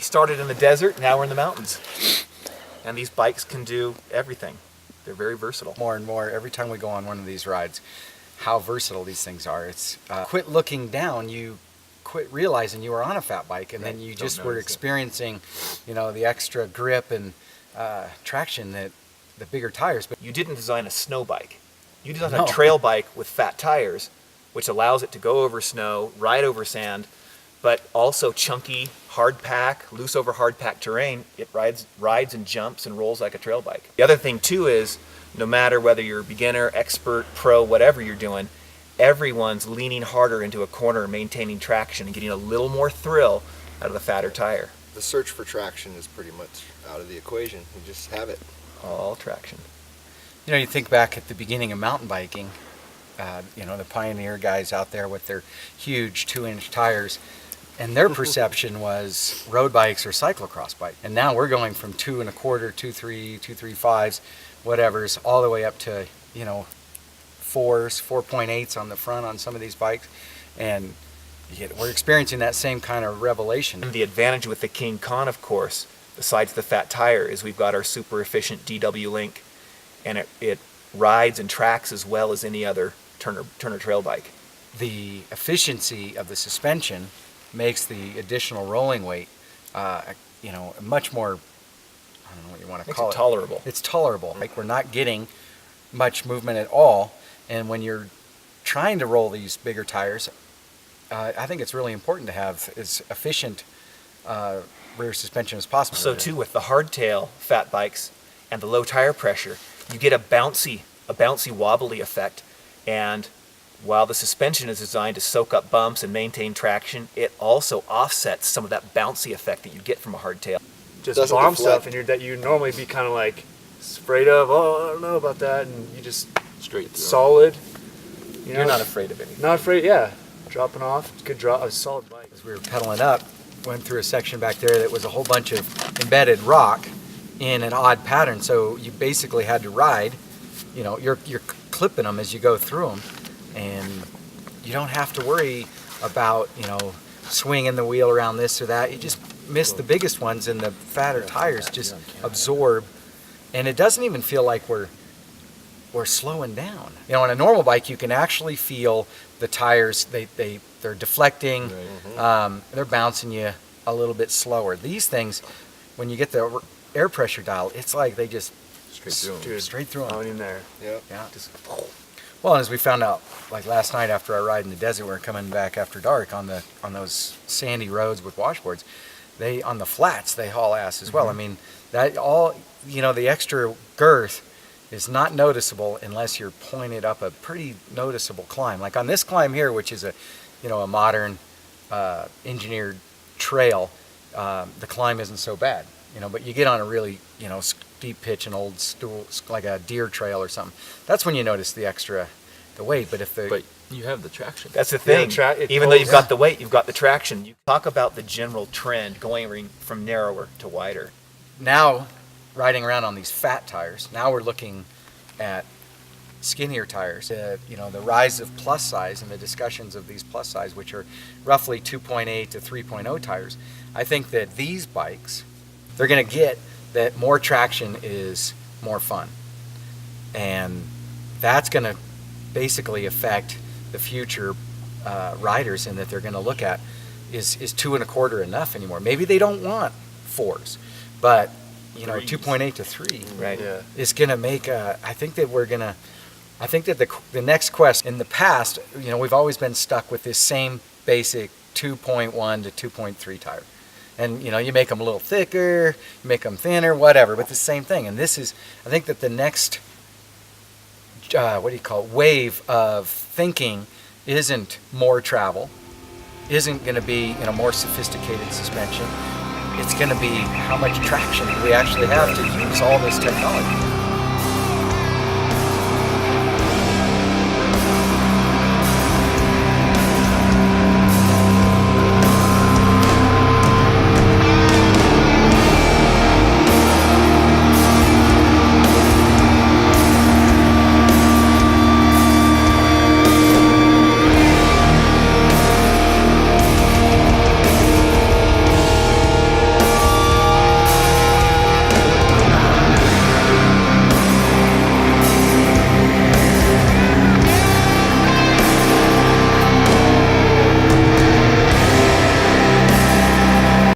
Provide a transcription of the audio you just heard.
started in the desert, now we're in the mountains. And these bikes can do everything. They're very versatile. More and more, every time we go on one of these rides, how versatile these things are. It's quit looking down, you quit realizing you were on a fat bike, and then you just were experiencing, the extra grip and traction that the bigger tires. But you didn't design a snow bike. You designed a trail bike with fat tires, which allows it to go over snow, ride over sand, but also chunky, hard pack, loose over hard pack terrain. It rides and jumps and rolls like a trail bike. The other thing too is, no matter whether you're beginner, expert, pro, whatever you're doing, everyone's leaning harder into a corner, maintaining traction and getting a little more thrill out of the fatter tire. The search for traction is pretty much out of the equation. You just have it. All traction. You think back at the beginning of mountain biking, the pioneer guys out there with their huge 2-inch tires, and their perception was road bikes or cyclocross bike. And now we're going from 2 1/4, 2.3, 2.35s, whatever's, all the way up to 4s, 4.8s on the front on some of these bikes, and we're experiencing that same kind of revelation. And the advantage with the King Khan, of course, besides the fat tire, is we've got our super efficient DW Link, and it rides and tracks as well as any other Turner trail bike. The efficiency of the suspension makes the additional rolling weight, much more, I don't know what you want to call it. Tolerable. It's tolerable. Like, we're not getting much movement at all, and when you're trying to roll these bigger tires, I think it's really important to have as efficient rear suspension as possible. So too, with the hardtail fat bikes and the low tire pressure, you get a bouncy wobbly effect. And while the suspension is designed to soak up bumps and maintain traction, it also offsets some of that bouncy effect that you get from a hardtail. Just bomb stuff, and that you normally be kind of like afraid of. Oh, I don't know about that, and you just Straight through. solid. You're not afraid of anything. Not afraid, yeah. Dropping off, good drop, a solid bike. As we were pedaling up, went through a section back there that was a whole bunch of embedded rock in an odd pattern. So you basically had to ride, you're clipping them as you go through them, and you don't have to worry about, swinging the wheel around this or that. You just miss the biggest ones, and the fatter tires just absorb, and it doesn't even feel like we're slowing down. On a normal bike, you can actually feel the tires, they're deflecting, they're bouncing you a little bit slower. These things, when you get the air pressure dial, it's like they just straight through them. Not in there. Yep. Yeah. Well, as we found out, like last night after our ride in the desert, we were coming back after dark on those sandy roads with washboards. On the flats, they haul ass as well. I mean, that all, the extra girth is not noticeable unless you're pointed up a pretty noticeable climb. Like on this climb here, which is a modern engineered trail, the climb isn't so bad. But you get on a really, steep pitch, an old stool, like a deer trail or something. That's when you notice the weight. But you have the traction. That's the thing. Even though you've got the weight, you've got the traction. You talk about the general trend going from narrower to wider. Now, riding around on these fat tires, now we're looking at skinnier tires. The rise of plus size and the discussions of these plus size, which are roughly 2.8 to 3.0 tires. I think that these bikes, they're going to get that more traction is more fun. And that's going to basically affect the future riders, in that they're going to look at, is 2 1/4 enough anymore? Maybe they don't want 4s, but 2.8 to 3 Right. Yeah. is going to make I think that the next quest, in the past, we've always been stuck with this same basic 2.1 to 2.3 tire. And, you make them a little thicker, you make them thinner, whatever, but the same thing. And I think that the next, wave of thinking isn't more travel, isn't going to be, more sophisticated suspension. It's going to be how much traction do we actually have to use all this technology.